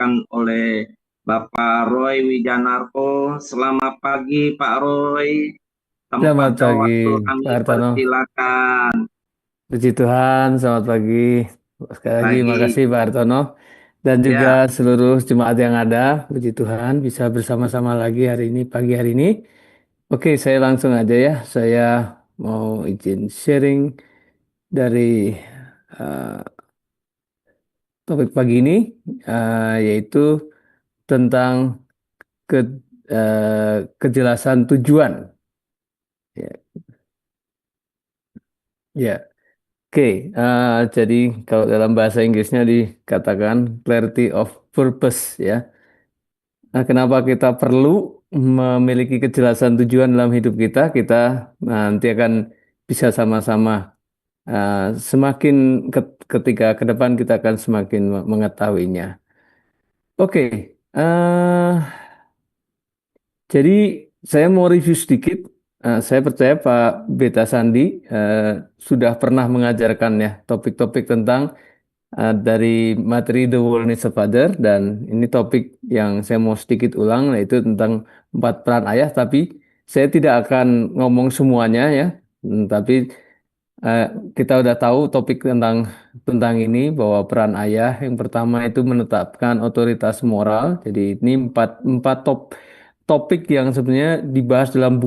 dibawakan oleh Bapak Roy Wijanarko. Selamat pagi Pak Roy. Tempat Selamat dan pagi, waktu kami Pak Hartono. persilakan. Puji Tuhan, selamat pagi. Sekali lagi, Pagi. makasih Pak Hartono. Dan juga Ya, seluruh jemaat yang ada. Puji Tuhan, bisa bersama-sama lagi hari ini, pagi hari ini. Oke, saya langsung aja ya. Saya mau izin sharing dari eh, topik pagi ini, yaitu tentang ke, kejelasan tujuan. Ya, ya. Oke, jadi kalau dalam bahasa Inggrisnya dikatakan clarity of purpose ya. Nah, kenapa kita perlu memiliki kejelasan tujuan dalam hidup kita? Kita nanti akan bisa sama-sama uh, semakin ketika ke depan kita akan semakin mengetahuinya. Oke, jadi saya mau review sedikit. Saya percaya Pak Beta Sandi uh, sudah pernah mengajarkan ya topik-topik tentang dari materi The World Needs a Father, dan ini topik yang saya mau sedikit ulang, yaitu tentang 4 peran ayah, tapi saya tidak akan ngomong semuanya ya. Tapi eh, kita udah tahu topik tentang ini, bahwa peran ayah yang pertama itu menetapkan otoritas moral. Jadi ini empat topik yang sebenarnya dibahas dalam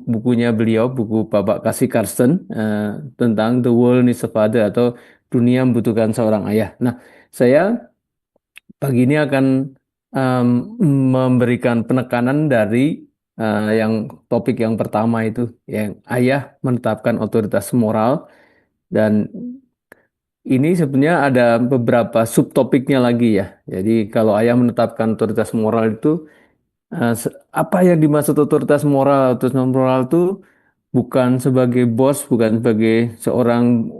bukunya beliau, buku Bapak Kasih Karsten, tentang The World Needs a Father, atau dunia membutuhkan seorang ayah. Nah, saya pagi ini akan em, memberikan penekanan dari yang topik yang pertama itu, yang ayah menetapkan otoritas moral. Dan ini sebenarnya ada beberapa subtopiknya lagi ya. Jadi kalau ayah menetapkan otoritas moral itu, apa yang dimaksud otoritas moral? Otoritas moral itu bukan sebagai bos, bukan sebagai seorang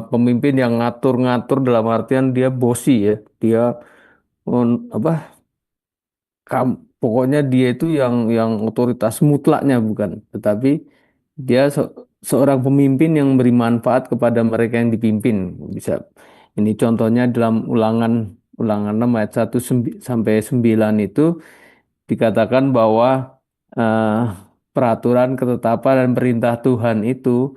pemimpin yang ngatur-ngatur dalam artian dia bosi ya. Dia apa? Pokoknya dia itu yang otoritas mutlaknya bukan, tetapi dia seorang pemimpin yang beri manfaat kepada mereka yang dipimpin. Bisa ini contohnya dalam ulangan ulangan 6 ayat 1 sampai 9 itu dikatakan bahwa eh, peraturan, ketetapan, dan perintah Tuhan itu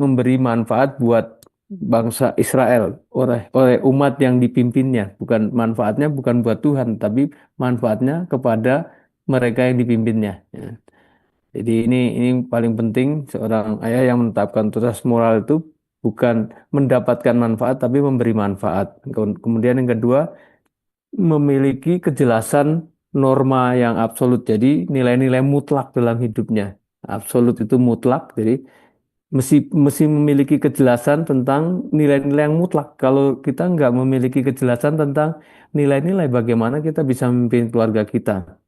memberi manfaat buat bangsa Israel, oleh umat yang dipimpinnya. Bukan manfaatnya, bukan buat Tuhan, tapi manfaatnya kepada mereka yang dipimpinnya. Ya. Jadi ini paling penting, seorang ayah yang menetapkan tugas moral itu bukan mendapatkan manfaat, tapi memberi manfaat. Kemudian yang kedua, memiliki kejelasan norma yang absolut. Jadi nilai-nilai mutlak dalam hidupnya. Absolut itu mutlak. Jadi mesti mesti memiliki kejelasan tentang nilai-nilai yang mutlak. Kalau kita nggak memiliki kejelasan tentang nilai-nilai, bagaimana kita bisa memimpin keluarga kita?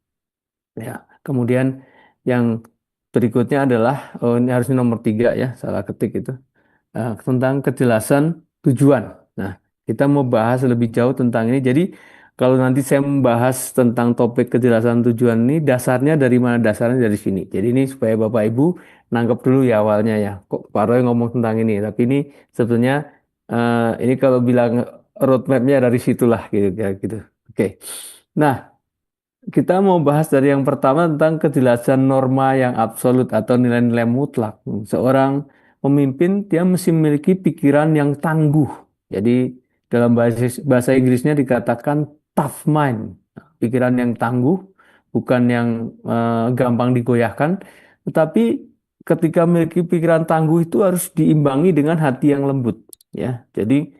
Ya. Kemudian yang berikutnya adalah, oh ini harusnya nomor 3 ya, salah ketik itu, tentang kejelasan tujuan. Nah, kita mau bahas lebih jauh tentang ini. Jadi, kalau nanti saya membahas tentang topik kejelasan tujuan ini, dasarnya dari mana? Dasarnya dari sini. Jadi ini supaya Bapak Ibu nangkep dulu ya awalnya ya. Kok Pak Roy ngomong tentang ini? Tapi ini sebetulnya ini kalau bilang roadmapnya dari situlah gitu, kira gitu. Oke. Nah, kita mau bahas dari yang pertama tentang kejelasan norma yang absolut atau nilai-nilai mutlak. Seorang pemimpin dia mesti memiliki pikiran yang tangguh. Jadi dalam bahasa Inggrisnya dikatakan tough mind. Pikiran yang tangguh, bukan yang gampang digoyahkan, tetapi ketika memiliki pikiran tangguh itu harus diimbangi dengan hati yang lembut. Ya, jadi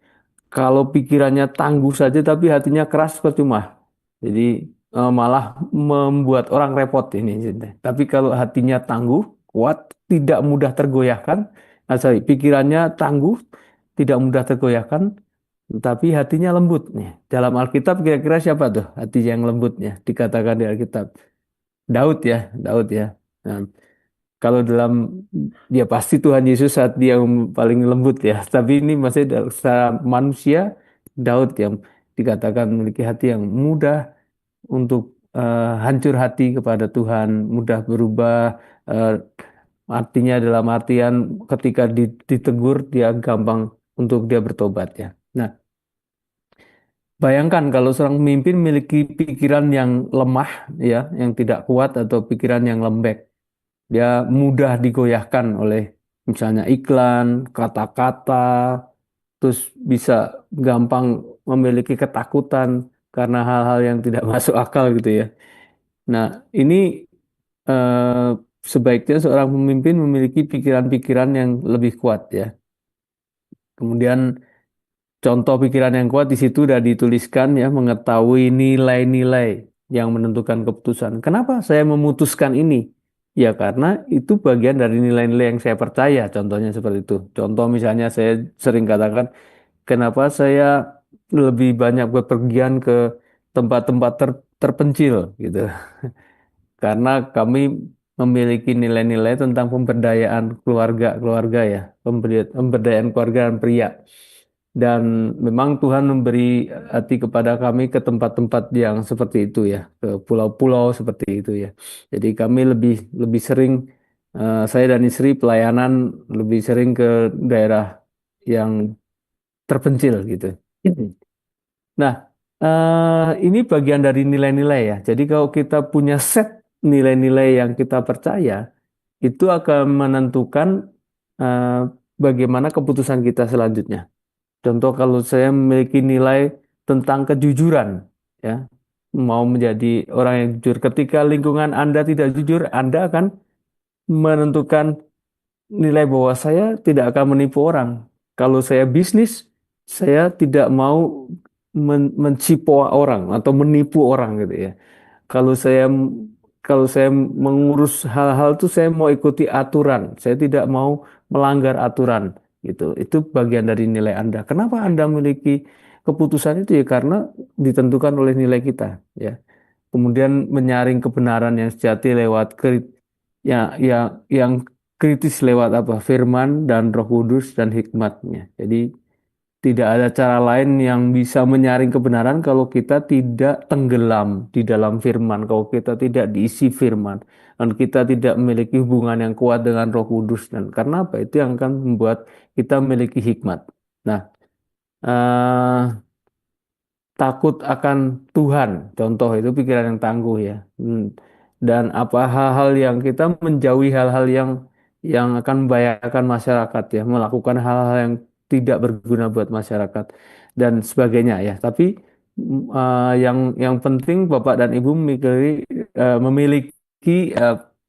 kalau pikirannya tangguh saja tapi hatinya keras, percuma. Jadi malah membuat orang repot ini. Tapi kalau hatinya tangguh, kuat, tidak mudah tergoyahkan, sorry, pikirannya tangguh, tidak mudah tergoyahkan, tapi hatinya lembut nih. Dalam Alkitab kira-kira siapa tuh hati yang lembutnya? Dikatakan di Alkitab. Daud ya, Daud ya. Nah, kalau dalam dia pasti Tuhan Yesus saat dia yang paling lembut ya. Tapi ini masih secara manusia, Daud yang dikatakan memiliki hati yang mudah untuk hancur hati kepada Tuhan, mudah berubah. eh, Artinya dalam artian ketika ditegur dia gampang untuk dia bertobat ya. Nah, bayangkan kalau seorang pemimpin memiliki pikiran yang lemah, ya, yang tidak kuat atau pikiran yang lembek. Dia mudah digoyahkan oleh misalnya iklan, kata-kata, terus bisa gampang memiliki ketakutan karena hal-hal yang tidak masuk akal gitu ya. Nah, ini eh, sebaiknya seorang pemimpin memiliki pikiran-pikiran yang lebih kuat ya. Kemudian contoh pikiran yang kuat di situ sudah dituliskan ya, mengetahui nilai-nilai yang menentukan keputusan. Kenapa saya memutuskan ini? Ya karena itu bagian dari nilai-nilai yang saya percaya, contohnya seperti itu. Contoh misalnya saya sering katakan, kenapa saya lebih banyak bepergian ke tempat-tempat terpencil gitu. Karena kami memiliki nilai-nilai tentang pemberdayaan keluarga ya, pemberdayaan keluarga dan pria. Dan memang Tuhan memberi hati kepada kami ke tempat-tempat yang seperti itu ya, ke pulau-pulau seperti itu ya. Jadi kami lebih lebih sering, saya dan istri pelayanan lebih sering ke daerah yang terpencil gitu. Nah, ini bagian dari nilai-nilai ya. Jadi kalau kita punya set nilai-nilai yang kita percaya, itu akan menentukan eh, bagaimana keputusan kita selanjutnya. Contoh kalau saya memiliki nilai tentang kejujuran, ya, mau menjadi orang yang jujur. Ketika lingkungan Anda tidak jujur, Anda akan menentukan nilai bahwa saya tidak akan menipu orang. Kalau saya bisnis, saya tidak mau mencipu orang atau menipu orang gitu ya. Kalau saya kalau saya mengurus hal-hal itu saya mau ikuti aturan. Saya tidak mau melanggar aturan gitu. Itu bagian dari nilai Anda. Kenapa Anda memiliki keputusan itu ya karena ditentukan oleh nilai kita ya. Kemudian menyaring kebenaran yang sejati lewat ya yang kritis lewat apa? Firman dan Roh Kudus dan hikmatnya. Jadi tidak ada cara lain yang bisa menyaring kebenaran kalau kita tidak tenggelam di dalam firman, kalau kita tidak diisi firman, dan kita tidak memiliki hubungan yang kuat dengan Roh Kudus. Dan karena apa? Itu yang akan membuat kita memiliki hikmat. Nah, eh, takut akan Tuhan, contoh itu pikiran yang tangguh ya. Dan apa hal-hal yang kita menjauhi hal-hal yang akan membahayakan masyarakat ya, melakukan hal-hal yang tidak berguna buat masyarakat dan sebagainya ya. Tapi yang penting Bapak dan Ibu memiliki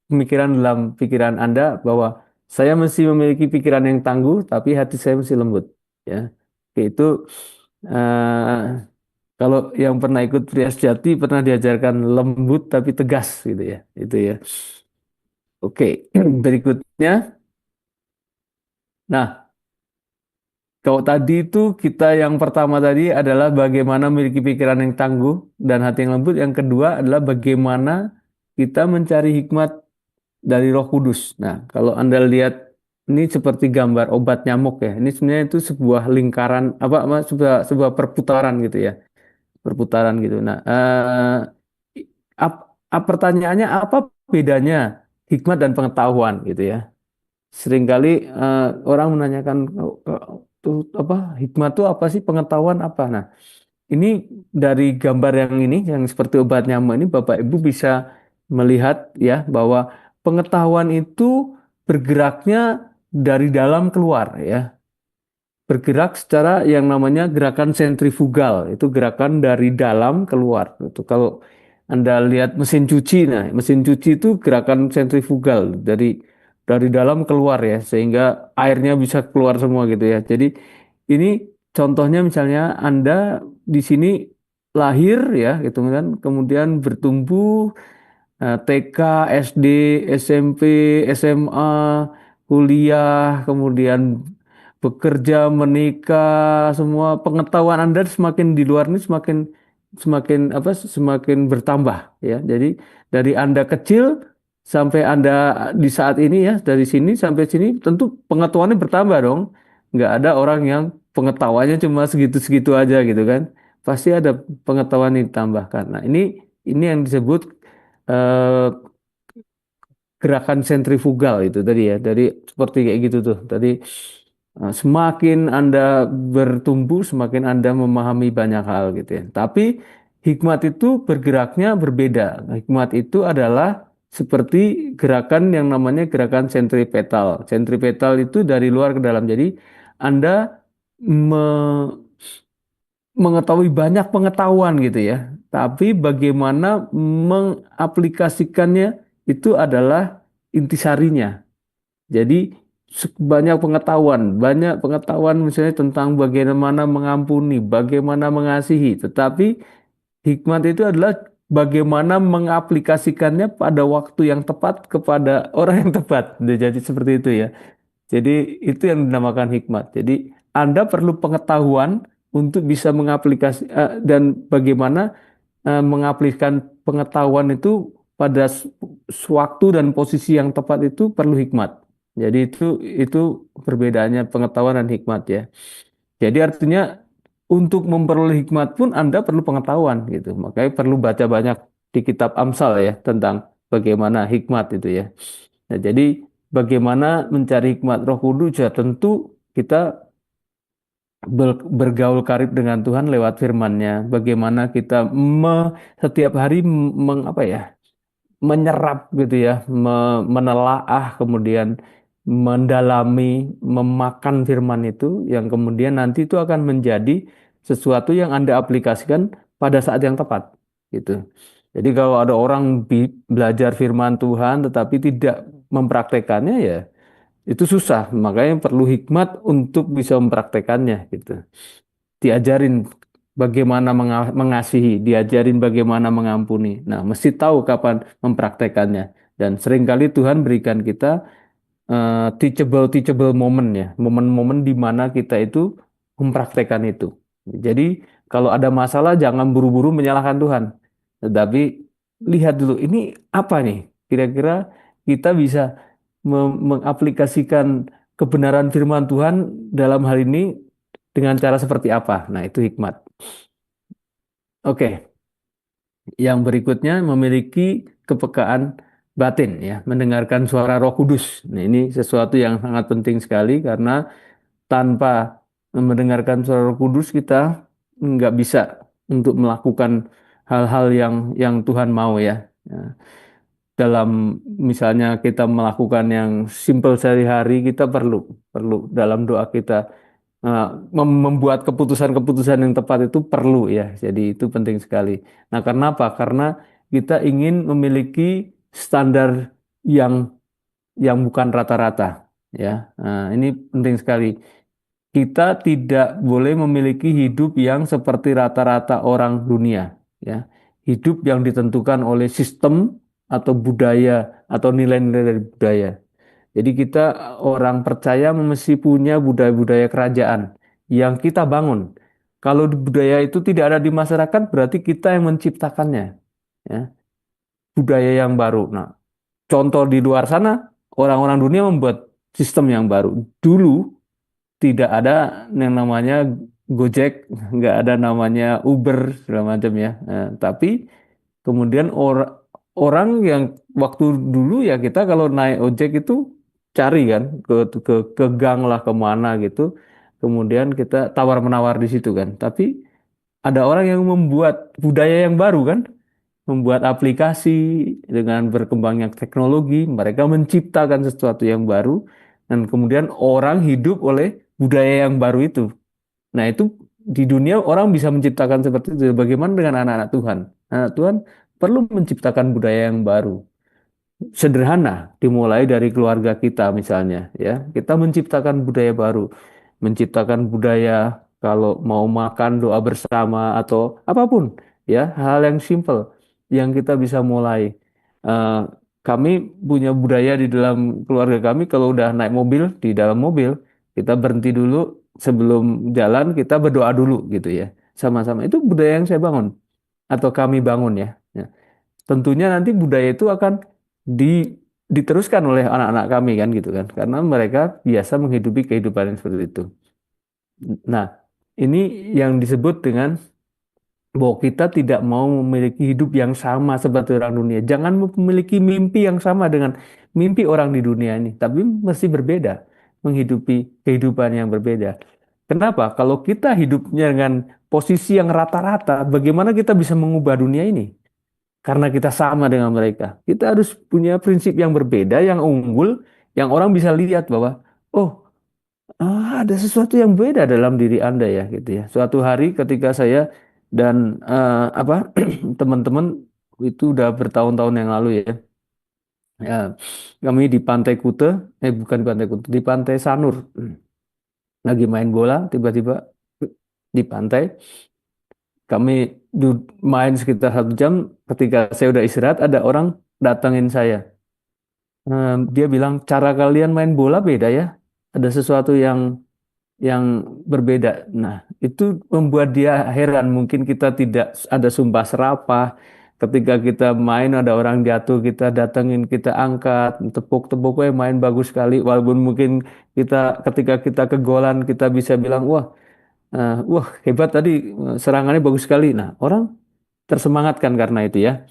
pemikiran dalam pikiran Anda bahwa saya mesti memiliki pikiran yang tangguh, tapi hati saya mesti lembut ya. Oke, itu eh, kalau yang pernah ikut Pria Sejati pernah diajarkan lembut tapi tegas gitu ya. Itu ya. Oke, berikutnya. Nah, kalau tadi itu kita yang pertama tadi adalah bagaimana memiliki pikiran yang tangguh dan hati yang lembut. Yang kedua adalah bagaimana kita mencari hikmat dari Roh Kudus. Nah, kalau Anda lihat ini seperti gambar obat nyamuk ya. Ini sebenarnya itu sebuah lingkaran sebuah perputaran gitu ya. Perputaran gitu. Nah, pertanyaannya apa bedanya hikmat dan pengetahuan gitu ya? Seringkali orang menanyakan, tuh apa hikmat itu apa sih, pengetahuan apa? Nah, ini dari gambar yang ini yang seperti obat nyamuk ini Bapak Ibu bisa melihat ya bahwa pengetahuan itu bergeraknya dari dalam keluar ya, bergerak secara yang namanya gerakan sentrifugal. Itu gerakan dari dalam keluar. Itu kalau Anda lihat mesin cuci, nah mesin cuci itu gerakan sentrifugal dari dalam keluar ya, sehingga airnya bisa keluar semua gitu ya. Jadi ini contohnya misalnya Anda di sini lahir ya, gitu kan, kemudian bertumbuh, TK, SD, SMP, SMA, kuliah, kemudian bekerja, menikah, semua pengetahuan Anda semakin di luar ini semakin semakin apa semakin bertambah ya. Jadi dari Anda kecil sampai Anda di saat ini ya, dari sini sampai sini tentu pengetahuannya bertambah dong. Nggak ada orang yang pengetahuannya cuma segitu-segitu aja gitu kan. Pasti ada pengetahuan yang ditambahkan. Nah, ini yang disebut eh, gerakan sentrifugal itu tadi ya, dari seperti kayak gitu tuh tadi. Semakin Anda bertumbuh, semakin Anda memahami banyak hal gitu ya. Tapi hikmat itu bergeraknya berbeda. Hikmat itu adalah seperti gerakan yang namanya gerakan sentripetal. Sentripetal itu dari luar ke dalam. Jadi Anda mengetahui banyak pengetahuan gitu ya. Tapi bagaimana mengaplikasikannya itu adalah intisarinya. Jadi banyak pengetahuan misalnya tentang bagaimana mengampuni, bagaimana mengasihi. Tetapi hikmat itu adalah bagaimana mengaplikasikannya pada waktu yang tepat kepada orang yang tepat. Jadi seperti itu ya. Jadi itu yang dinamakan hikmat. Jadi Anda perlu pengetahuan untuk bisa dan bagaimana mengaplikasikan pengetahuan itu pada waktu dan posisi yang tepat itu perlu hikmat. Jadi itu perbedaannya pengetahuan dan hikmat ya. Jadi artinya untuk memperoleh hikmat pun Anda perlu pengetahuan gitu. Makanya perlu baca banyak di kitab Amsal ya tentang bagaimana hikmat itu ya. Nah, jadi bagaimana mencari hikmat Roh Kudus ya tentu kita bergaul karib dengan Tuhan lewat firman-Nya. Bagaimana kita setiap hari apa ya, menyerap gitu ya, menelaah kemudian mendalami, memakan firman itu yang kemudian nanti itu akan menjadi sesuatu yang Anda aplikasikan pada saat yang tepat gitu. Jadi kalau ada orang belajar firman Tuhan tetapi tidak mempraktekannya ya itu susah. Makanya perlu hikmat untuk bisa mempraktekannya gitu. Diajarin bagaimana mengasihi, diajarin bagaimana mengampuni. Nah, mesti tahu kapan mempraktekannya. Dan seringkali Tuhan berikan kita teachable moment ya, momen-momen di mana kita itu mempraktekkan itu. Jadi kalau ada masalah jangan buru-buru menyalahkan Tuhan, tetapi lihat dulu ini apa nih? Kira-kira kita bisa mengaplikasikan kebenaran firman Tuhan dalam hal ini dengan cara seperti apa? Nah, itu hikmat. Oke, yang berikutnya memiliki kepekaan batin ya, mendengarkan suara Roh Kudus. Nah, ini sesuatu yang sangat penting sekali karena tanpa mendengarkan suara Roh Kudus kita nggak bisa untuk melakukan hal-hal yang Tuhan mau ya. Ya, dalam misalnya kita melakukan yang simple sehari-hari kita perlu perlu dalam doa kita eh, membuat keputusan-keputusan yang tepat itu perlu ya. Jadi itu penting sekali. Nah, karena apa? Karena kita ingin memiliki standar yang bukan rata-rata ya. Nah, ini penting sekali. Kita tidak boleh memiliki hidup yang seperti rata-rata orang dunia ya. Hidup yang ditentukan oleh sistem atau budaya atau nilai-nilai dari budaya. Jadi kita orang percaya mesti punya budaya-budaya kerajaan yang kita bangun. Kalau budaya itu tidak ada di masyarakat, berarti kita yang menciptakannya. Ya, budaya yang baru. Nah, contoh di luar sana, orang-orang dunia membuat sistem yang baru. Dulu tidak ada yang namanya Gojek, nggak ada namanya Uber segala macam ya. Tapi kemudian orang yang waktu dulu ya kita kalau naik ojek itu cari kan ke gang lah kemana gitu. Kemudian kita tawar menawar di situ kan. Tapi ada orang yang membuat budaya yang baru kan, membuat aplikasi dengan berkembangnya teknologi, mereka menciptakan sesuatu yang baru dan kemudian orang hidup oleh budaya yang baru itu. Nah, itu di dunia orang bisa menciptakan seperti itu. Bagaimana dengan anak-anak Tuhan? Anak Tuhan perlu menciptakan budaya yang baru. Sederhana, dimulai dari keluarga kita misalnya, ya. Kita menciptakan budaya baru, menciptakan budaya kalau mau makan doa bersama atau apapun, ya, hal yang simple yang kita bisa mulai. Eh, Kami punya budaya di dalam keluarga kami kalau udah naik mobil di dalam mobil kita berhenti dulu sebelum jalan kita berdoa dulu gitu ya sama-sama itu budaya yang saya bangun atau kami bangun ya. Ya. Tentunya nanti budaya itu akan di, diteruskan oleh anak-anak kami kan gitu kan karena mereka biasa menghidupi kehidupan yang seperti itu. Nah, ini yang disebut dengan bahwa kita tidak mau memiliki hidup yang sama seperti orang dunia. Jangan memiliki mimpi yang sama dengan mimpi orang di dunia ini, tapi mesti berbeda. menghidupi kehidupan yang berbeda. Kenapa? Kalau kita hidupnya dengan posisi yang rata-rata, bagaimana kita bisa mengubah dunia ini? Karena kita sama dengan mereka. Kita harus punya prinsip yang berbeda, yang unggul, yang orang bisa lihat bahwa, oh, ada sesuatu yang beda dalam diri Anda ya, gitu ya. Suatu hari ketika saya dan apa teman-teman itu udah bertahun-tahun yang lalu ya, ya, kami di Pantai Kute, bukan di Pantai Kute, di Pantai Sanur, lagi main bola, tiba-tiba di pantai, kami main sekitar 1 jam. Ketika saya udah istirahat, ada orang datangin saya. Dia bilang, cara kalian main bola beda ya. Ada sesuatu yang berbeda. Nah, itu membuat dia heran. Mungkin kita tidak ada sumpah serapah. Ketika kita main ada orang jatuh, kita datengin, kita angkat, tepuk-tepuk, main bagus sekali. Walaupun mungkin kita ketika kita kegolan kita bisa bilang, wah hebat tadi, serangannya bagus sekali. Nah, orang tersemangatkan karena itu ya.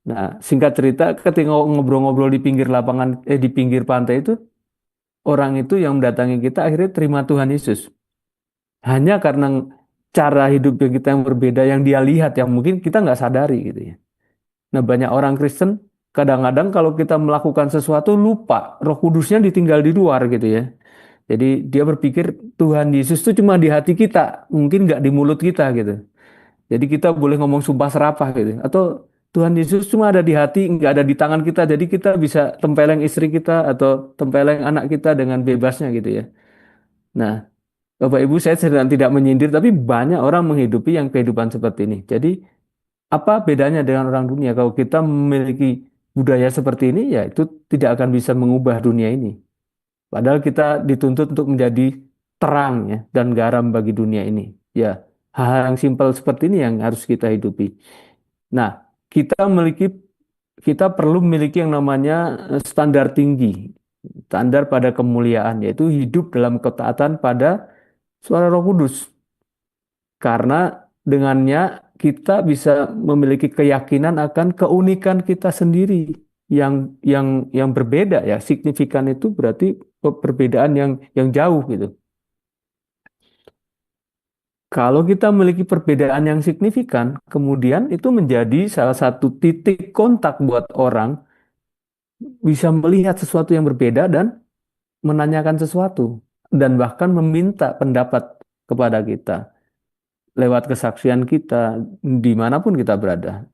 Nah, singkat cerita, ketika ngobrol-ngobrol di pinggir lapangan, di pinggir pantai itu, orang itu yang mendatangi kita akhirnya terima Tuhan Yesus. Hanya karena cara hidup yang kita yang berbeda, yang dia lihat, yang mungkin kita nggak sadari gitu ya. Nah, banyak orang Kristen kadang-kadang kalau kita melakukan sesuatu lupa, Roh Kudusnya ditinggal di luar gitu ya. Jadi dia berpikir Tuhan Yesus itu cuma di hati kita, mungkin nggak di mulut kita gitu. Jadi kita boleh ngomong sumpah serapah gitu. Atau Tuhan Yesus cuma ada di hati, nggak ada di tangan kita. Jadi kita bisa tempeleng istri kita atau tempeleng anak kita dengan bebasnya gitu ya. Nah, Bapak Ibu, saya sedang tidak menyindir, tapi banyak orang menghidupi yang kehidupan seperti ini. Jadi, apa bedanya dengan orang dunia? Kalau kita memiliki budaya seperti ini, ya itu tidak akan bisa mengubah dunia ini. Padahal kita dituntut untuk menjadi terang ya, dan garam bagi dunia ini. Ya, hal-hal yang simpel seperti ini yang harus kita hidupi. Nah, kita memiliki, kita perlu memiliki yang namanya standar tinggi, standar pada kemuliaan, yaitu hidup dalam ketaatan pada suara Roh Kudus. Karena dengannya kita bisa memiliki keyakinan akan keunikan kita sendiri yang berbeda ya. Signifikan itu berarti perbedaan yang jauh gitu. Kalau kita memiliki perbedaan yang signifikan, kemudian itu menjadi salah satu titik kontak buat orang bisa melihat sesuatu yang berbeda dan menanyakan sesuatu dan bahkan meminta pendapat kepada kita lewat kesaksian kita dimanapun kita berada.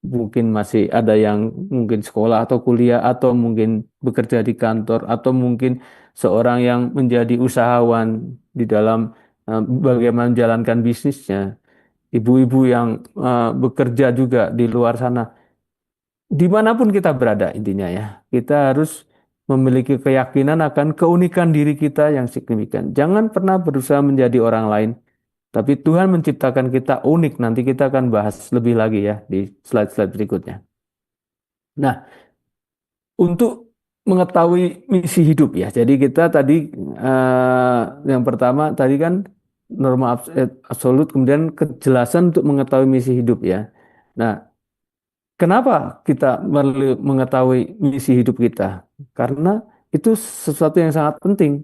Mungkin masih ada yang mungkin sekolah atau kuliah atau mungkin bekerja di kantor atau mungkin seorang yang menjadi usahawan di dalam bagaimana menjalankan bisnisnya. Ibu-ibu yang bekerja juga di luar sana. Dimanapun kita berada intinya ya, kita harus memiliki keyakinan akan keunikan diri kita yang signifikan. Jangan pernah berusaha menjadi orang lain, tapi Tuhan menciptakan kita unik. Nanti kita akan bahas lebih lagi ya di slide-slide berikutnya. Nah, untuk mengetahui misi hidup ya. Jadi kita tadi yang pertama tadi kan norma absolut, kemudian kejelasan untuk mengetahui misi hidup ya. Nah, kenapa kita mengetahui misi hidup kita? Karena itu sesuatu yang sangat penting.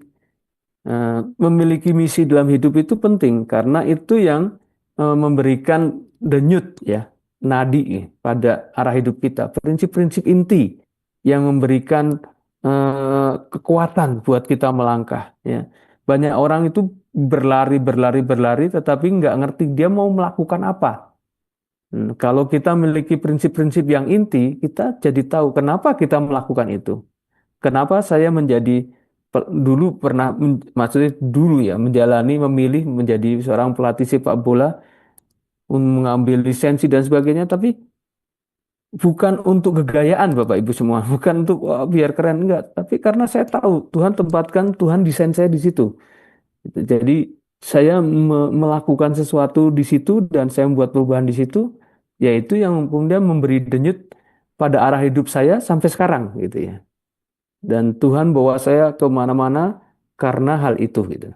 Eh, Memiliki misi dalam hidup itu penting karena itu yang memberikan denyut ya, nadi ya, pada arah hidup kita, prinsip-prinsip inti yang memberikan kekuatan buat kita melangkah ya. Banyak orang itu berlari berlari berlari tetapi nggak ngerti dia mau melakukan apa. Kalau kita memiliki prinsip-prinsip yang inti, kita jadi tahu kenapa kita melakukan itu. Kenapa saya menjadi dulu pernah maksudnya dulu ya menjalani memilih menjadi seorang pelatih sepak bola, mengambil lisensi dan sebagainya, tapi bukan untuk kegayaan Bapak Ibu semua, bukan untuk "Wah, biar keren enggak, tapi karena saya tahu Tuhan tempatkan, Tuhan desain saya di situ. Jadi saya melakukan sesuatu di situ dan saya membuat perubahan di situ, yaitu yang kemudian memberi denyut pada arah hidup saya sampai sekarang gitu ya. Dan Tuhan bawa saya kemana-mana karena hal itu gitu.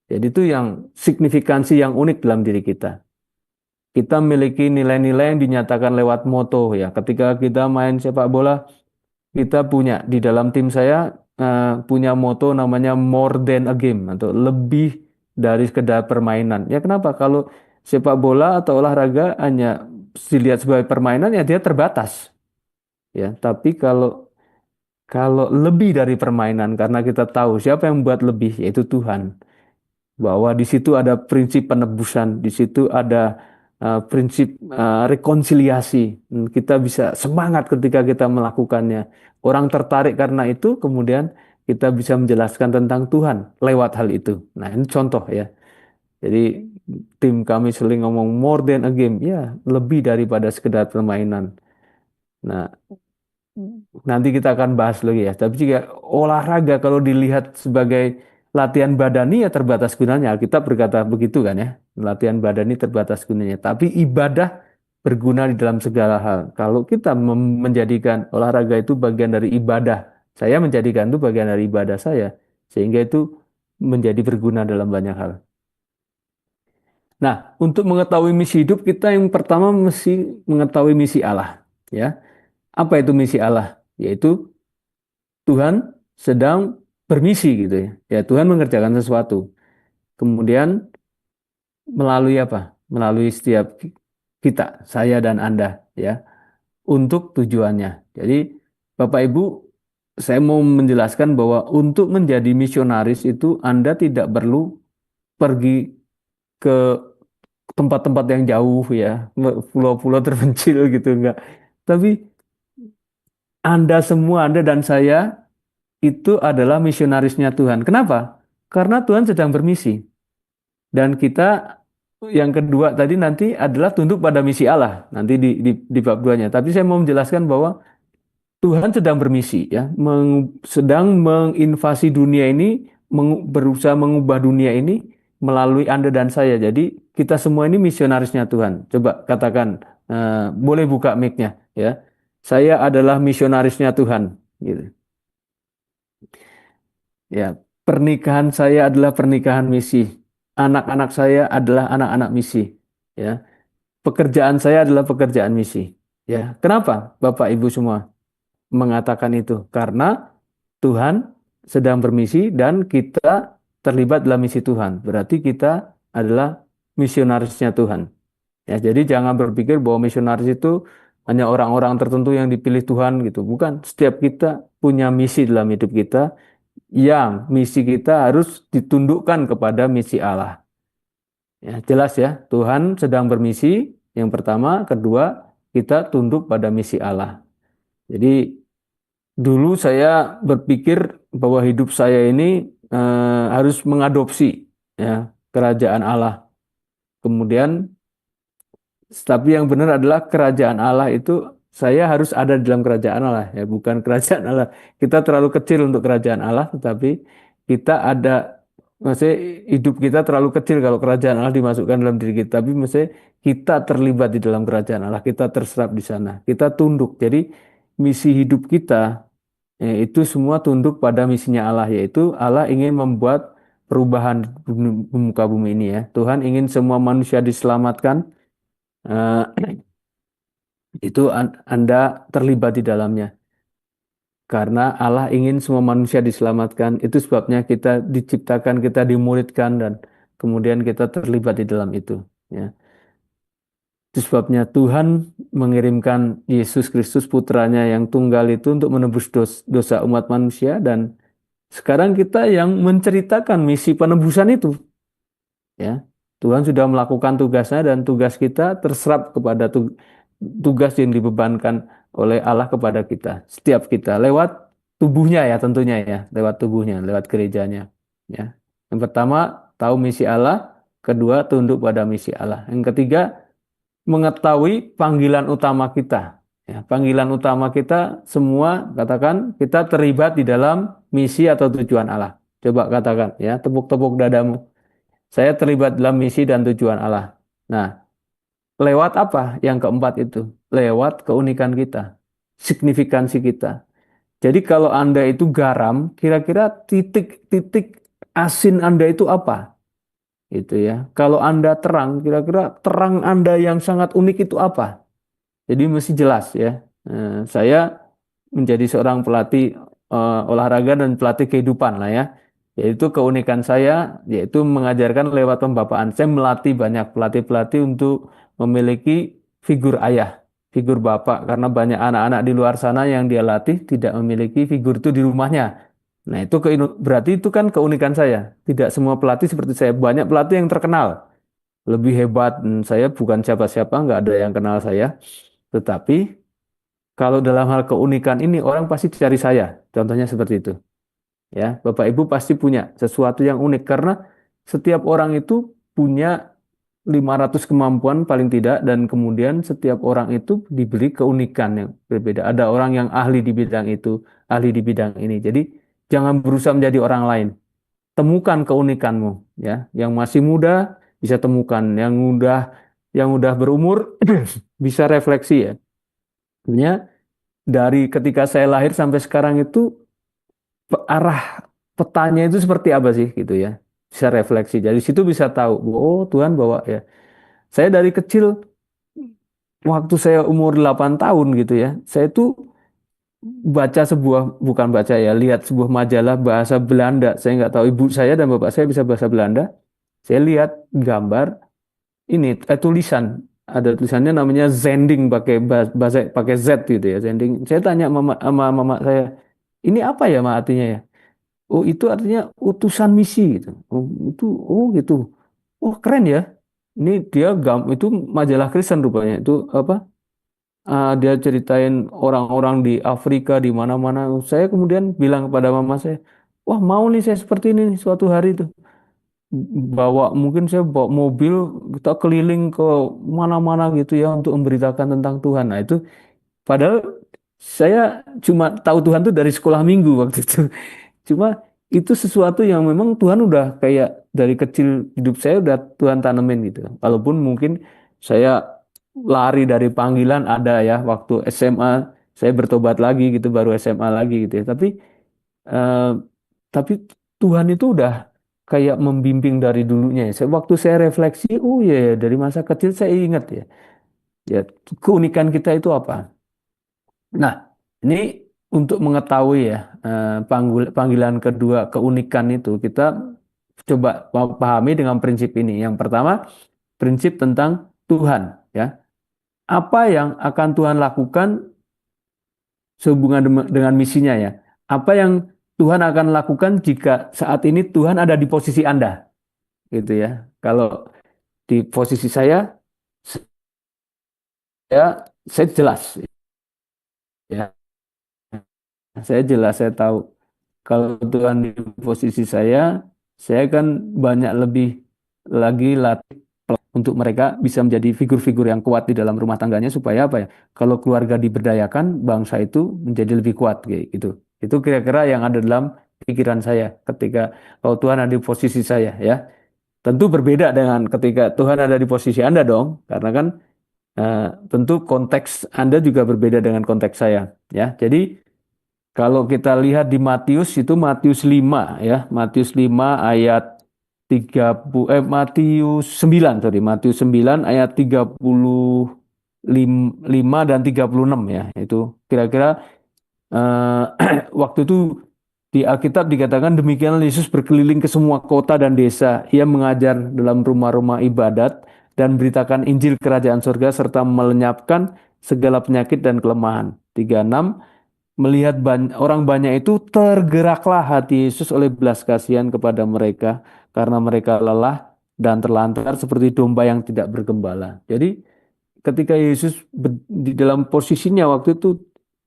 Jadi itu yang signifikansi yang unik dalam diri kita. Kita memiliki nilai-nilai yang dinyatakan lewat moto ya. Ketika kita main sepak bola, kita punya di dalam tim saya punya moto namanya more than a game atau lebih dari sekedar permainan. Ya kenapa? Kalau sepak bola atau olahraga hanya dilihat sebagai permainan ya dia terbatas. Ya, tapi kalau kalau lebih dari permainan karena kita tahu siapa yang membuat lebih yaitu Tuhan, bahwa di situ ada prinsip penebusan, di situ ada prinsip rekonsiliasi. Kita bisa semangat ketika kita melakukannya. Orang tertarik karena itu, kemudian kita bisa menjelaskan tentang Tuhan lewat hal itu. Nah, ini contoh ya. Jadi tim kami sering ngomong more than a game, ya lebih daripada sekedar permainan. Nah, nanti kita akan bahas lagi ya. Tapi jika olahraga kalau dilihat sebagai latihan badani ya terbatas gunanya. Alkitab berkata begitu kan ya. Latihan badani terbatas gunanya. Tapi ibadah berguna di dalam segala hal. Kalau kita menjadikan olahraga itu bagian dari ibadah, saya menjadikan itu bagian dari ibadah saya. Sehingga itu menjadi berguna dalam banyak hal. Nah, untuk mengetahui misi hidup kita yang pertama mesti mengetahui misi Allah. Ya, apa itu misi Allah? Yaitu Tuhan sedang bermisi gitu ya. Ya, Tuhan mengerjakan sesuatu. Kemudian melalui apa? Melalui setiap kita, saya dan Anda ya, untuk tujuannya. Jadi, Bapak Ibu, saya mau menjelaskan bahwa untuk menjadi misionaris itu Anda tidak perlu pergi ke tempat-tempat yang jauh ya, pulau-pulau terpencil gitu enggak. Tapi Anda semua, Anda dan saya itu adalah misionarisnya Tuhan. Kenapa? Karena Tuhan sedang bermisi. Dan kita yang kedua tadi nanti adalah tunduk pada misi Allah. Nanti di bab 2-nya. Tapi saya mau menjelaskan bahwa Tuhan sedang bermisi ya, sedang menginvasi dunia ini, berusaha mengubah dunia ini melalui Anda dan saya. Jadi kita semua ini misionarisnya Tuhan. Coba katakan, boleh buka mic-nya ya. Saya adalah misionarisnya Tuhan. Gitu. Ya, pernikahan saya adalah pernikahan misi. Anak-anak saya adalah anak-anak misi. Ya, pekerjaan saya adalah pekerjaan misi. Ya, kenapa Bapak Ibu semua mengatakan itu? Karena Tuhan sedang bermisi dan kita terlibat dalam misi Tuhan. Berarti kita adalah misionarisnya Tuhan. Ya, jadi jangan berpikir bahwa misionaris itu hanya orang-orang tertentu yang dipilih Tuhan gitu. Bukan, setiap kita punya misi dalam hidup kita yang misi kita harus ditundukkan kepada misi Allah. Ya, jelas ya, Tuhan sedang bermisi. Yang pertama, kedua, kita tunduk pada misi Allah. Jadi dulu saya berpikir bahwa hidup saya ini harus mengadopsi ya kerajaan Allah. Kemudian, tapi yang benar adalah kerajaan Allah itu saya harus ada di dalam kerajaan Allah ya, bukan kerajaan Allah. Kita terlalu kecil untuk kerajaan Allah, tetapi kita ada, maksudnya hidup kita terlalu kecil kalau kerajaan Allah dimasukkan dalam diri kita. Tapi maksudnya kita terlibat di dalam kerajaan Allah, kita terserap di sana, kita tunduk. Jadi misi hidup kita itu semua tunduk pada misinya Allah, yaitu Allah ingin membuat perubahan di muka bumi ini ya. Tuhan ingin semua manusia diselamatkan. eh, itu Anda terlibat di dalamnya. Karena Allah ingin semua manusia diselamatkan. Itu sebabnya kita diciptakan, kita dimuridkan, dan kemudian kita terlibat di dalam itu. Ya. Itu sebabnya Tuhan mengirimkan Yesus Kristus putranya yang tunggal itu untuk menebus dosa umat manusia. Dan sekarang kita yang menceritakan misi penebusan itu. Ya, Tuhan sudah melakukan tugasnya dan tugas kita terserap kepada tugas yang dibebankan oleh Allah kepada kita, setiap kita lewat tubuhnya ya tentunya ya, lewat tubuhnya, lewat gerejanya. Ya, yang pertama tahu misi Allah, kedua tunduk pada misi Allah, yang ketiga mengetahui panggilan utama kita. Ya, panggilan utama kita semua katakan kita terlibat di dalam misi atau tujuan Allah. Coba katakan ya, tepuk-tepuk dadamu. Saya terlibat dalam misi dan tujuan Allah. Nah, lewat apa yang keempat itu? Lewat keunikan kita, signifikansi kita. Jadi kalau Anda itu garam, kira-kira titik-titik asin Anda itu apa? Itu ya. Kalau Anda terang, kira-kira terang Anda yang sangat unik itu apa? Jadi mesti jelas ya. Saya menjadi seorang pelatih olahraga dan pelatih kehidupan lah ya. Yaitu keunikan saya, yaitu mengajarkan lewat pembapaan. Saya melatih banyak pelatih-pelatih untuk memiliki figur ayah, figur bapak, karena banyak anak-anak di luar sana yang dia latih tidak memiliki figur itu di rumahnya. Nah, itu berarti itu kan keunikan saya. Tidak semua pelatih seperti saya. Banyak pelatih yang terkenal, lebih hebat. Saya bukan siapa-siapa, nggak ada yang kenal saya. Tetapi kalau dalam hal keunikan ini orang pasti cari saya. Contohnya seperti itu. Ya, Bapak Ibu pasti punya sesuatu yang unik karena setiap orang itu punya 500 kemampuan paling tidak dan kemudian setiap orang itu diberi keunikan yang berbeda. Ada orang yang ahli di bidang itu, ahli di bidang ini. Jadi jangan berusaha menjadi orang lain. Temukan keunikanmu ya. Yang masih muda bisa temukan, yang udah berumur bisa refleksi ya. Sebenarnya dari ketika saya lahir sampai sekarang itu arah petanya itu seperti apa sih gitu ya. Bisa refleksi. Dari situ bisa tahu, oh Tuhan bawa ya. Saya dari kecil waktu saya umur 8 tahun gitu ya. Saya tuh baca sebuah, bukan baca ya, lihat sebuah majalah bahasa Belanda. Saya nggak tahu ibu saya dan bapak saya bisa bahasa Belanda. Saya lihat gambar ini tulisan. Ada tulisannya namanya Zending pakai bahasa pakai Z gitu ya, Zending. Saya tanya sama mama saya, ini apa ya mak artinya ya? Oh itu artinya utusan misi gitu. Oh itu, oh gitu. Oh keren ya. Ini dia itu majalah Kristen rupanya. Itu apa? Dia ceritain orang-orang di Afrika di mana-mana. Saya kemudian bilang kepada mama saya, wah mau nih saya seperti ini nih suatu hari itu. Mungkin saya bawa mobil kita keliling ke mana-mana gitu ya untuk memberitakan tentang Tuhan. Nah itu padahal saya cuma tahu Tuhan tuh dari sekolah minggu waktu itu. Cuma itu sesuatu yang memang Tuhan udah kayak dari kecil hidup saya udah Tuhan tanemin gitu. Walaupun mungkin saya lari dari panggilan ada ya waktu SMA saya bertobat lagi gitu baru SMA lagi gitu ya. Eh, tapi Tuhan itu udah kayak membimbing dari dulunya ya. Waktu saya refleksi, oh iya ya, dari masa kecil saya ingat ya. Ya keunikan kita itu apa? Nah, ini untuk mengetahui ya panggilan kedua keunikan itu kita coba pahami dengan prinsip ini. Yang pertama, prinsip tentang Tuhan ya. Apa yang akan Tuhan lakukan sehubungan dengan misinya ya? Apa yang Tuhan akan lakukan jika saat ini Tuhan ada di posisi Anda gitu ya. Kalau di posisi saya jelas ya. Saya jelas, saya tahu. Kalau Tuhan di posisi saya kan banyak lebih lagi latih untuk mereka bisa menjadi figur-figur yang kuat di dalam rumah tangganya supaya apa ya? Kalau keluarga diberdayakan, bangsa itu menjadi lebih kuat kayak gitu. Itu kira-kira yang ada dalam pikiran saya ketika kalau Tuhan ada di posisi saya ya. Tentu berbeda dengan ketika Tuhan ada di posisi Anda dong, karena kan eh, tentu konteks Anda juga berbeda dengan konteks saya ya. Jadi kalau kita lihat di Matius itu Matius 5 ya, Matius 5 ayat 30 Matius 9 sorry, Matius 9 ayat 35 dan 36 ya. Itu kira-kira waktu itu di Alkitab dikatakan demikian Yesus berkeliling ke semua kota dan desa. Ia mengajar dalam rumah-rumah ibadat dan beritakan Injil kerajaan surga serta melenyapkan segala penyakit dan kelemahan. 36 Melihat orang banyak itu tergeraklah hati Yesus oleh belas kasihan kepada mereka karena mereka lelah dan terlantar seperti domba yang tidak bergembala. Jadi ketika Yesus di dalam posisinya waktu itu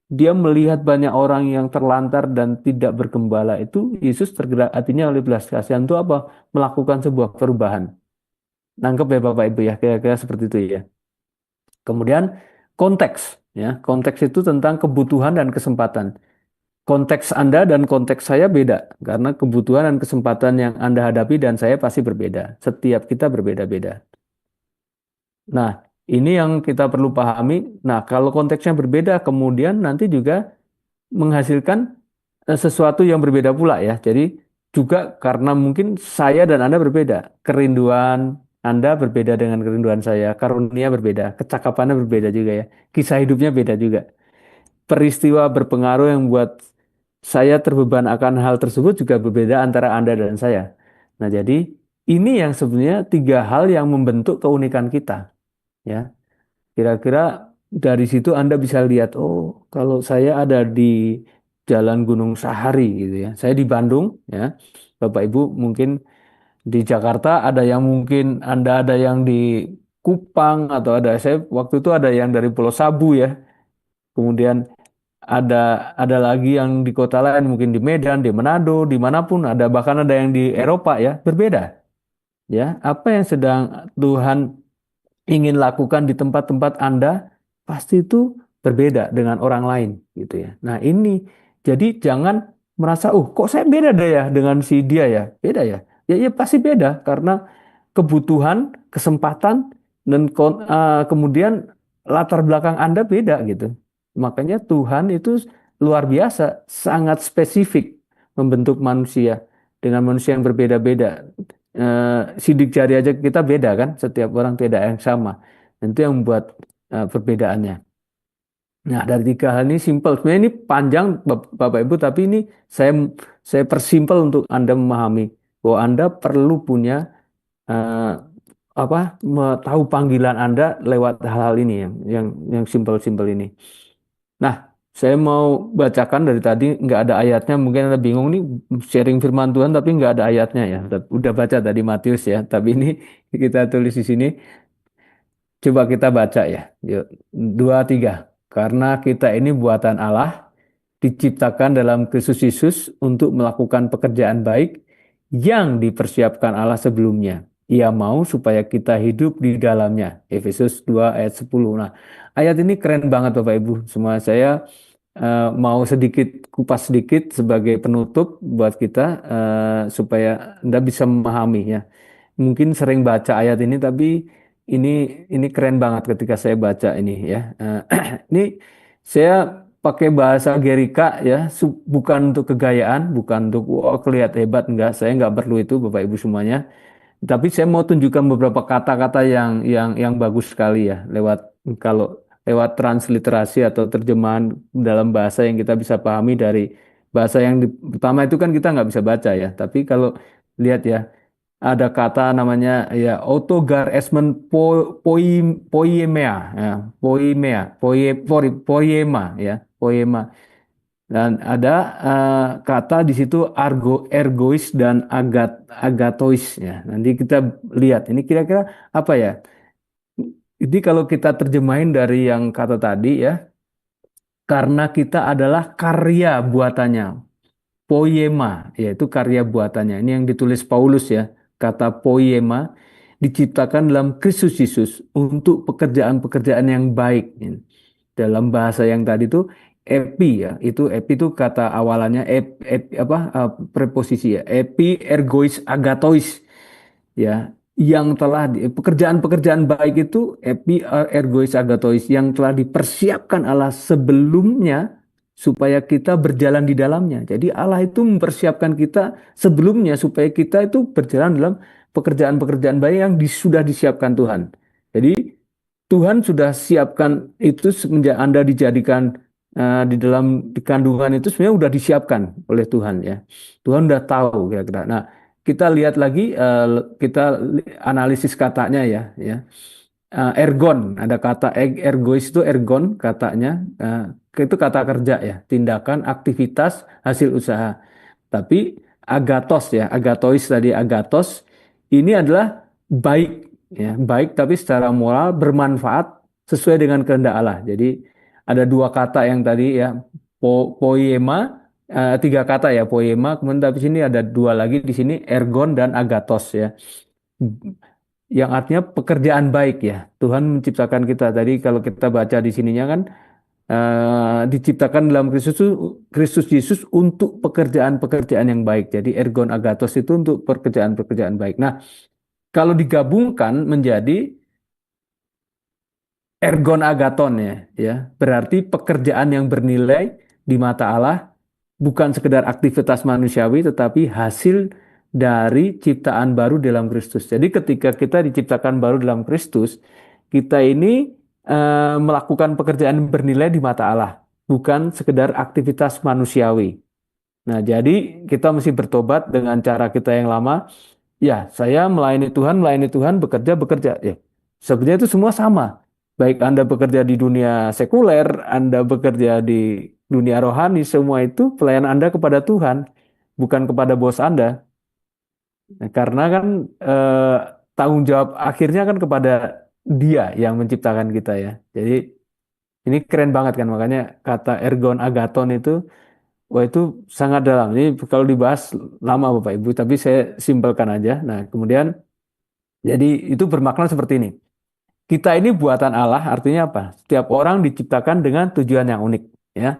dia melihat banyak orang yang terlantar dan tidak bergembala itu Yesus tergerak hatinya oleh belas kasihan itu apa? Melakukan sebuah perubahan. Nangkep ya Bapak Ibu ya, kira-kira seperti itu ya. Kemudian konteks ya, konteks itu tentang kebutuhan dan kesempatan. Konteks Anda dan konteks saya beda karena kebutuhan dan kesempatan yang Anda hadapi dan saya pasti berbeda. Setiap kita berbeda-beda. Nah, ini yang kita perlu pahami. Nah, kalau konteksnya berbeda, kemudian nanti juga menghasilkan sesuatu yang berbeda pula ya. Jadi juga karena mungkin saya dan Anda berbeda. Kerinduan Anda berbeda dengan kerinduan saya. Karunia berbeda. Kecakapannya berbeda juga ya. Kisah hidupnya beda juga. Peristiwa berpengaruh yang buat saya terbeban akan hal tersebut juga berbeda antara Anda dan saya. Nah, jadi ini yang sebenarnya tiga hal yang membentuk keunikan kita, ya. Kira-kira dari situ Anda bisa lihat, oh, kalau saya ada di Jalan Gunung Sahari gitu ya. Saya di Bandung, ya. Bapak Ibu mungkin di Jakarta, ada yang mungkin Anda ada yang di Kupang, atau ada saya waktu itu ada yang dari Pulau Sabu ya. Kemudian ada ada lagi yang di kota lain, mungkin di Medan, di Manado, dimanapun ada, bahkan ada yang di Eropa ya, berbeda ya. Apa yang sedang Tuhan ingin lakukan di tempat-tempat Anda pasti itu berbeda dengan orang lain gitu ya. Nah, ini jadi jangan merasa, oh, kok saya beda deh ya dengan si dia ya. Beda ya. Ya, ya pasti beda karena kebutuhan, kesempatan, dan kemudian latar belakang Anda beda gitu. Makanya Tuhan itu luar biasa, sangat spesifik membentuk manusia dengan manusia yang berbeda-beda. Sidik jari aja kita beda kan, setiap orang tidak yang sama. Dan itu yang membuat perbedaannya. Nah, dari tiga hal ini simple. Sebenarnya ini panjang, Bapak Ibu, tapi ini saya saya persimpel untuk Anda memahami bahwa Anda perlu punya eh, apa, tahu panggilan Anda lewat hal-hal ini yang simple-simple ini. Nah, saya mau bacakan dari tadi nggak ada ayatnya. Mungkin Anda bingung nih, sharing firman Tuhan tapi nggak ada ayatnya ya. Udah baca tadi Matius ya, tapi ini kita tulis di sini. Coba kita baca ya. Yuk, dua, tiga. Karena kita ini buatan Allah, diciptakan dalam Kristus Yesus untuk melakukan pekerjaan baik yang dipersiapkan Allah sebelumnya. Ia mau supaya kita hidup di dalamnya. Efesus 2 ayat 10. Nah, ayat ini keren banget Bapak Ibu. Semua saya mau sedikit kupas sedikit sebagai penutup buat kita, supaya Anda bisa memahami ya. Mungkin sering baca ayat ini tapi ini ini keren banget ketika saya baca ini ya. Ini saya pakai bahasa Gerika ya, bukan untuk kegayaan, bukan untuk wah kelihatan hebat, enggak. Saya enggak perlu itu Bapak Ibu semuanya. Tapi saya mau tunjukkan beberapa kata-kata yang bagus sekali ya, kalau lewat transliterasi atau terjemahan dalam bahasa yang kita bisa pahami dari bahasa yang pertama itu kan kita nggak bisa baca ya. Tapi kalau lihat ya, ada kata namanya ya autogar esmen poiemea, ya, poiemea, poiema ya, poiema. Dan ada kata di situ ergois dan agatois ya. Nanti kita lihat ini kira-kira apa ya. Jadi kalau kita terjemahin dari yang kata tadi ya, karena kita adalah karya buatannya, poiema, yaitu karya buatannya. Ini yang ditulis Paulus ya. Kata poiema diciptakan dalam Kristus Yesus untuk pekerjaan-pekerjaan yang baik. Dalam bahasa yang tadi itu epi ya, itu epi itu kata awalannya apa, preposisi ya, epi ergois agatois ya, yang telah pekerjaan-pekerjaan baik itu epi ergois agatois yang telah dipersiapkan Allah sebelumnya supaya kita berjalan di dalamnya. Jadi Allah itu mempersiapkan kita sebelumnya supaya kita itu berjalan dalam pekerjaan-pekerjaan baik yang sudah disiapkan Tuhan. Jadi Tuhan sudah siapkan itu semenjak Anda dijadikan di dalam di kandungan, itu sebenarnya sudah disiapkan oleh Tuhan ya. Tuhan udah tahu kira-kira. Nah, kita lihat lagi, kita analisis katanya ya, ya. Ergon, ada kata ergois itu ergon katanya, itu kata kerja ya, tindakan, aktivitas, hasil usaha. Tapi agatos ya, agatois tadi agatos ini adalah baik ya, baik tapi secara moral bermanfaat sesuai dengan kehendak Allah. Jadi ada dua kata yang tadi ya, poiema, tiga kata ya, poiema, kemudian tapi sini ada dua lagi di sini, ergon dan agatos ya, yang artinya pekerjaan baik ya. Tuhan menciptakan kita tadi, kalau kita baca di sininya kan, diciptakan dalam Kristus Yesus untuk pekerjaan-pekerjaan yang baik. Jadi ergon agatos itu untuk pekerjaan-pekerjaan baik. Nah, kalau digabungkan menjadi ergon agaton ya, ya, berarti pekerjaan yang bernilai di mata Allah, bukan sekedar aktivitas manusiawi, tetapi hasil dari ciptaan baru dalam Kristus. Jadi ketika kita diciptakan baru dalam Kristus, kita ini melakukan pekerjaan bernilai di mata Allah, bukan sekedar aktivitas manusiawi. Nah, jadi kita mesti bertobat dengan cara kita yang lama. Ya, saya melayani Tuhan, bekerja, bekerja. Ya, sebenarnya itu semua sama. Baik Anda bekerja di dunia sekuler, Anda bekerja di dunia rohani, semua itu pelayanan Anda kepada Tuhan, bukan kepada bos Anda. Nah, karena kan eh, tanggung jawab akhirnya kan kepada Dia yang menciptakan kita ya. Jadi ini keren banget kan, makanya kata ergon agaton itu, wah itu sangat dalam. Ini kalau dibahas lama Bapak Ibu, tapi saya simpelkan aja. Nah, kemudian jadi itu bermakna seperti ini. Kita ini buatan Allah, artinya apa? Setiap orang diciptakan dengan tujuan yang unik, ya.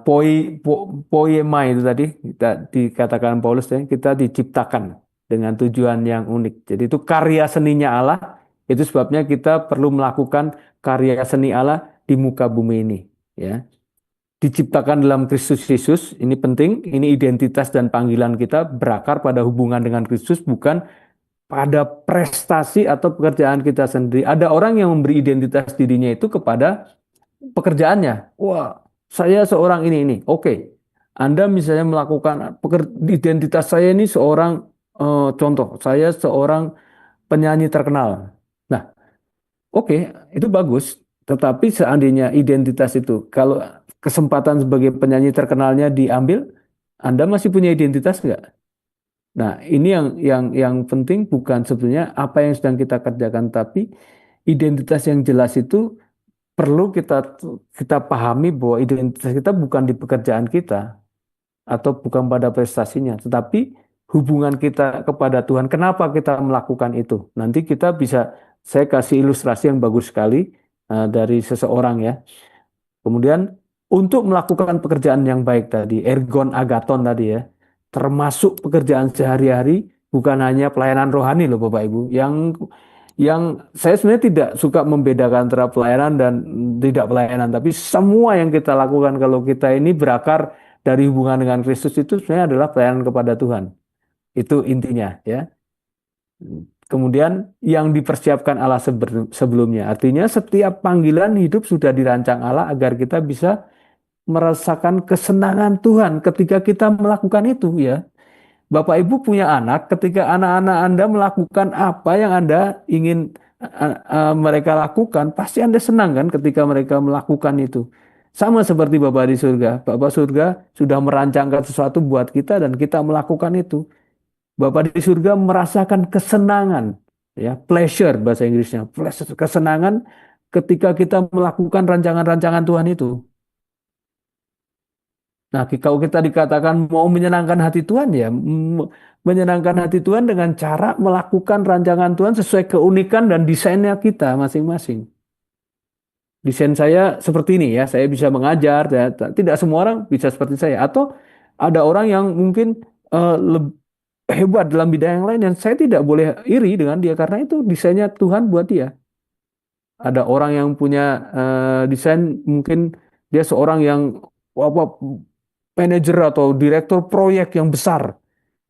Poi, poema itu tadi kita dikatakan Paulus ya, kita diciptakan dengan tujuan yang unik. Jadi itu karya seninya Allah. Itu sebabnya kita perlu melakukan karya seni Allah di muka bumi ini, ya. Diciptakan dalam Kristus Yesus, ini penting. Ini identitas dan panggilan kita berakar pada hubungan dengan Kristus, bukan pada prestasi atau pekerjaan kita sendiri. Ada orang yang memberi identitas dirinya itu kepada pekerjaannya. Wah, saya seorang ini. Oke, Anda misalnya melakukan identitas saya ini seorang contoh, saya seorang penyanyi terkenal. Nah, oke, itu bagus. Tetapi seandainya identitas itu, kalau kesempatan sebagai penyanyi terkenalnya diambil, Anda masih punya identitas nggak? Nah, ini yang penting bukan sebetulnya apa yang sedang kita kerjakan, tapi identitas yang jelas itu perlu kita kita pahami bahwa identitas kita bukan di pekerjaan kita atau bukan pada prestasinya, tetapi hubungan kita kepada Tuhan. Kenapa kita melakukan itu? Nanti kita bisa, saya kasih ilustrasi yang bagus sekali dari seseorang ya. Kemudian untuk melakukan pekerjaan yang baik tadi, ergon agaton tadi ya, termasuk pekerjaan sehari-hari, bukan hanya pelayanan rohani loh Bapak Ibu. Yang saya sebenarnya tidak suka membedakan antara pelayanan dan tidak pelayanan, tapi semua yang kita lakukan kalau kita ini berakar dari hubungan dengan Kristus itu sebenarnya adalah pelayanan kepada Tuhan. Itu intinya ya. Kemudian yang dipersiapkan Allah sebelumnya. Artinya setiap panggilan hidup sudah dirancang Allah agar kita bisa merasakan kesenangan Tuhan ketika kita melakukan itu ya. Bapak Ibu punya anak, ketika anak-anak Anda melakukan apa yang Anda ingin mereka lakukan, pasti Anda senang kan ketika mereka melakukan itu. Sama seperti Bapak di surga. Bapak surga sudah merancangkan sesuatu buat kita dan kita melakukan itu. Bapak di surga merasakan kesenangan, ya, pleasure bahasa Inggrisnya, pleasure, kesenangan ketika kita melakukan rancangan-rancangan Tuhan itu. Nah, kalau kita dikatakan mau menyenangkan hati Tuhan ya, menyenangkan hati Tuhan dengan cara melakukan rancangan Tuhan sesuai keunikan dan desainnya kita masing-masing. Desain saya seperti ini ya, saya bisa mengajar, ya. Tidak semua orang bisa seperti saya. Atau ada orang yang mungkin hebat dalam bidang yang lain dan saya tidak boleh iri dengan dia karena itu desainnya Tuhan buat dia. Ada orang yang punya desain mungkin dia seorang yang apa manajer atau direktur proyek yang besar,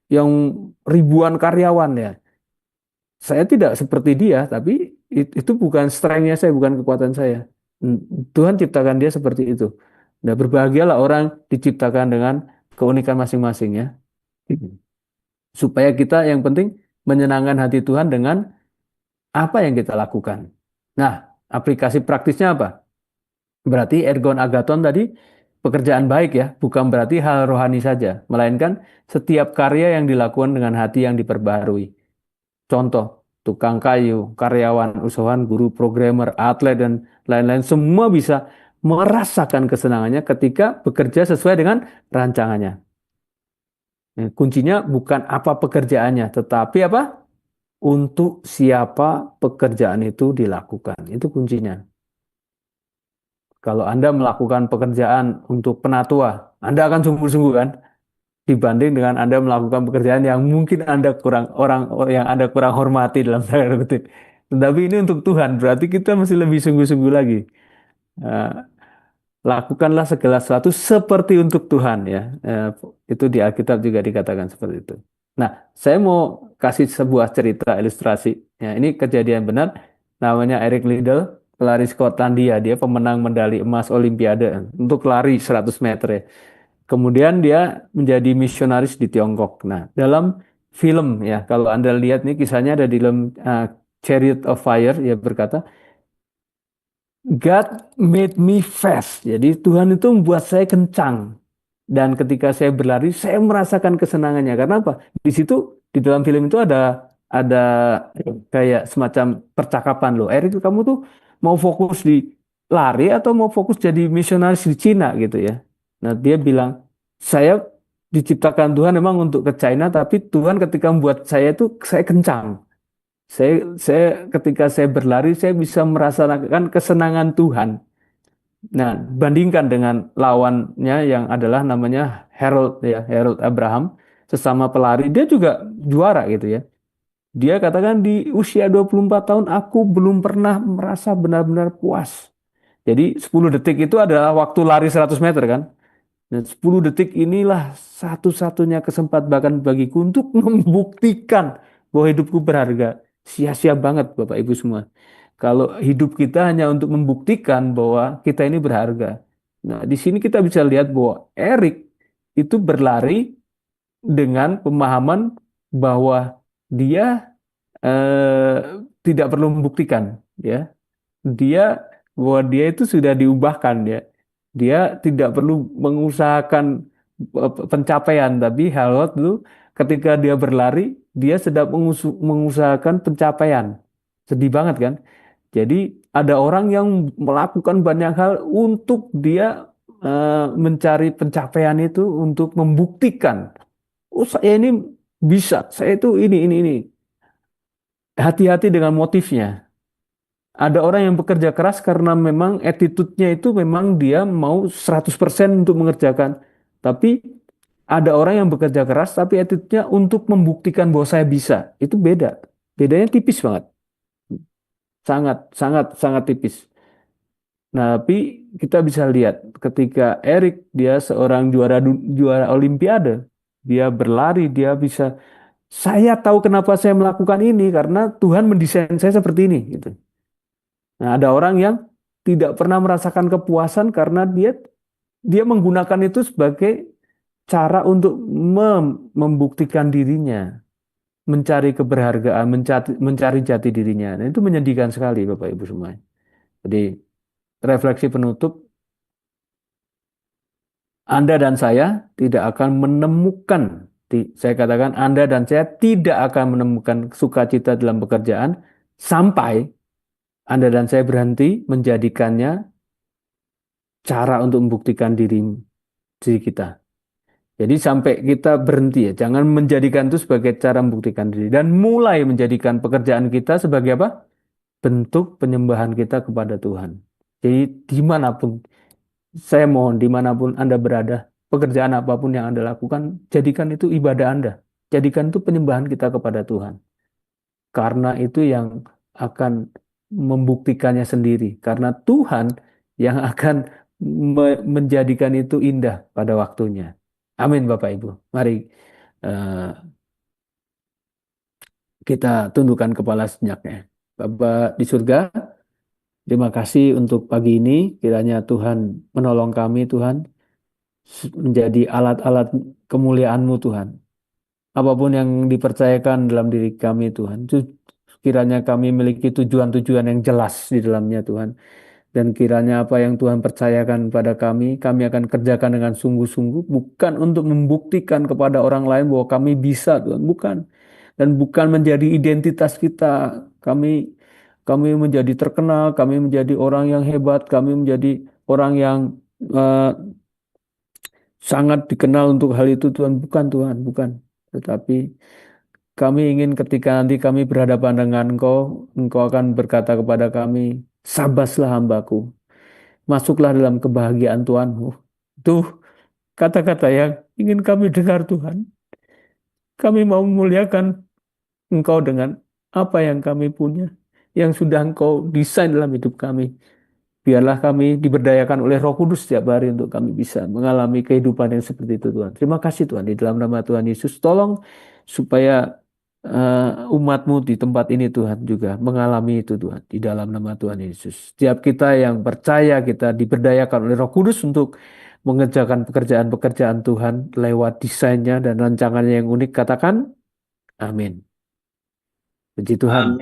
yang ribuan karyawan ya. Saya tidak seperti dia, tapi itu bukan strength-nya saya, bukan kekuatan saya. Hmm, Tuhan ciptakan dia seperti itu. Nah, berbahagialah orang diciptakan dengan keunikan masing-masing ya. Supaya kita yang penting menyenangkan hati Tuhan dengan apa yang kita lakukan. Nah, aplikasi praktisnya apa? Berarti ergon agaton tadi pekerjaan baik ya, bukan berarti hal rohani saja, melainkan setiap karya yang dilakukan dengan hati yang diperbarui. Contoh, tukang kayu, karyawan, usahawan, guru, programmer, atlet, dan lain-lain semua bisa merasakan kesenangannya ketika bekerja sesuai dengan rancangannya. Nah, kuncinya bukan apa pekerjaannya, tetapi apa? Untuk siapa pekerjaan itu dilakukan. Itu kuncinya. Kalau Anda melakukan pekerjaan untuk penatua, Anda akan sungguh-sungguh kan? Dibanding dengan Anda melakukan pekerjaan yang mungkin Anda kurang orang yang Anda kurang hormati dalam tanda kutip. Tetapi ini untuk Tuhan, berarti kita mesti lebih sungguh-sungguh lagi. Eh, Lakukanlah segala sesuatu seperti untuk Tuhan ya. Itu di Alkitab juga dikatakan seperti itu. Nah, saya mau kasih sebuah cerita ilustrasi. Ya, ini kejadian benar. Namanya Eric Liddell, pelari Skotlandia. Dia pemenang medali emas Olimpiade untuk lari 100 meter ya. Kemudian dia menjadi misionaris di Tiongkok. Nah, dalam film ya, kalau Anda lihat nih kisahnya ada di dalam Chariot of Fire, ya berkata, God made me fast. Jadi Tuhan itu membuat saya kencang. Dan ketika saya berlari, saya merasakan kesenangannya. Karena apa? Di situ di dalam film itu ada kayak semacam percakapan loh. Erik, kamu tuh mau fokus di lari atau mau fokus jadi misionaris di Cina gitu ya. Nah, dia bilang, saya diciptakan Tuhan memang untuk ke China, tapi Tuhan ketika membuat saya itu saya kencang. Saya ketika saya berlari, saya bisa merasakan kesenangan Tuhan. Nah, bandingkan dengan lawannya yang adalah namanya Harold ya, Harold Abraham, sesama pelari, dia juga juara gitu ya. Dia katakan di usia 24 tahun aku belum pernah merasa benar-benar puas. Jadi 10 detik itu adalah waktu lari 100 meter kan. Dan 10 detik inilah satu-satunya kesempatan bagiku untuk membuktikan bahwa hidupku berharga. Sia-sia banget Bapak Ibu semua. Kalau hidup kita hanya untuk membuktikan bahwa kita ini berharga. Nah, di sini kita bisa lihat bahwa Erik itu berlari dengan pemahaman bahwa dia eh, tidak perlu membuktikan, ya. Dia bahwa dia itu sudah diubahkan ya. Dia tidak perlu mengusahakan pencapaian, tapi Harold dulu ketika dia berlari, dia sedang mengusahakan pencapaian. Sedih banget kan? Jadi ada orang yang melakukan banyak hal untuk dia mencari pencapaian itu untuk membuktikan, oh saya ini bisa, saya itu ini. Hati-hati dengan motifnya. Ada orang yang bekerja keras karena memang attitude-nya itu memang dia mau 100% untuk mengerjakan. Tapi ada orang yang bekerja keras tapi attitude-nya untuk membuktikan bahwa saya bisa. Itu beda. Bedanya tipis banget. Sangat, sangat, sangat tipis. Nah, tapi kita bisa lihat ketika Erik dia seorang juara Olimpiade, dia berlari, dia bisa. Saya tahu kenapa saya melakukan ini karena Tuhan mendesain saya seperti ini, gitu. Nah, ada orang yang tidak pernah merasakan kepuasan karena dia menggunakan itu sebagai cara untuk membuktikan dirinya, mencari keberhargaan, mencari jati dirinya. Nah, itu menyedihkan sekali Bapak Ibu semua. Jadi refleksi penutup, Anda dan saya tidak akan menemukan, saya katakan Anda dan saya tidak akan menemukan sukacita dalam pekerjaan sampai Anda dan saya berhenti menjadikannya cara untuk membuktikan diri kita. Jadi sampai kita berhenti ya, jangan menjadikan itu sebagai cara membuktikan diri dan mulai menjadikan pekerjaan kita sebagai apa? Bentuk penyembahan kita kepada Tuhan. Jadi dimanapun, saya mohon dimanapun Anda berada, pekerjaan apapun yang Anda lakukan, jadikan itu ibadah Anda. Jadikan itu penyembahan kita kepada Tuhan. Karena itu yang akan membuktikannya sendiri. Karena Tuhan yang akan menjadikan itu indah pada waktunya. Amin Bapak Ibu. Mari eh, kita tundukkan kepala sejenak. Bapak di surga, terima kasih untuk pagi ini. Kiranya Tuhan menolong kami Tuhan menjadi alat-alat kemuliaan-Mu Tuhan. Apapun yang dipercayakan dalam diri kami Tuhan. Kiranya kami memiliki tujuan-tujuan yang jelas di dalamnya Tuhan. Dan kiranya apa yang Tuhan percayakan pada kami akan kerjakan dengan sungguh-sungguh, bukan untuk membuktikan kepada orang lain bahwa kami bisa, Tuhan, bukan. Dan bukan menjadi identitas kita. Kami kami menjadi terkenal, kami menjadi orang yang hebat, kami menjadi orang yang eh, sangat dikenal untuk hal itu, Tuhan. Bukan, Tuhan, bukan. Tetapi kami ingin ketika nanti kami berhadapan dengan Engkau, Engkau akan berkata kepada kami, sabaslah hambaku. Masuklah dalam kebahagiaan Tuhanmu. Itu kata-kata yang ingin kami dengar Tuhan. Kami mau memuliakan Engkau dengan apa yang kami punya, yang sudah Engkau desain dalam hidup kami. Biarlah kami diberdayakan oleh Roh Kudus setiap hari untuk kami bisa mengalami kehidupan yang seperti itu Tuhan. Terima kasih Tuhan, di dalam nama Tuhan Yesus. Tolong supaya umat-Mu di tempat ini Tuhan juga mengalami itu Tuhan. Di dalam nama Tuhan Yesus. Setiap kita yang percaya kita diberdayakan oleh Roh Kudus untuk mengerjakan pekerjaan-pekerjaan Tuhan lewat desainnya dan rancangannya yang unik. Katakan amin. Puji Tuhan. Amin.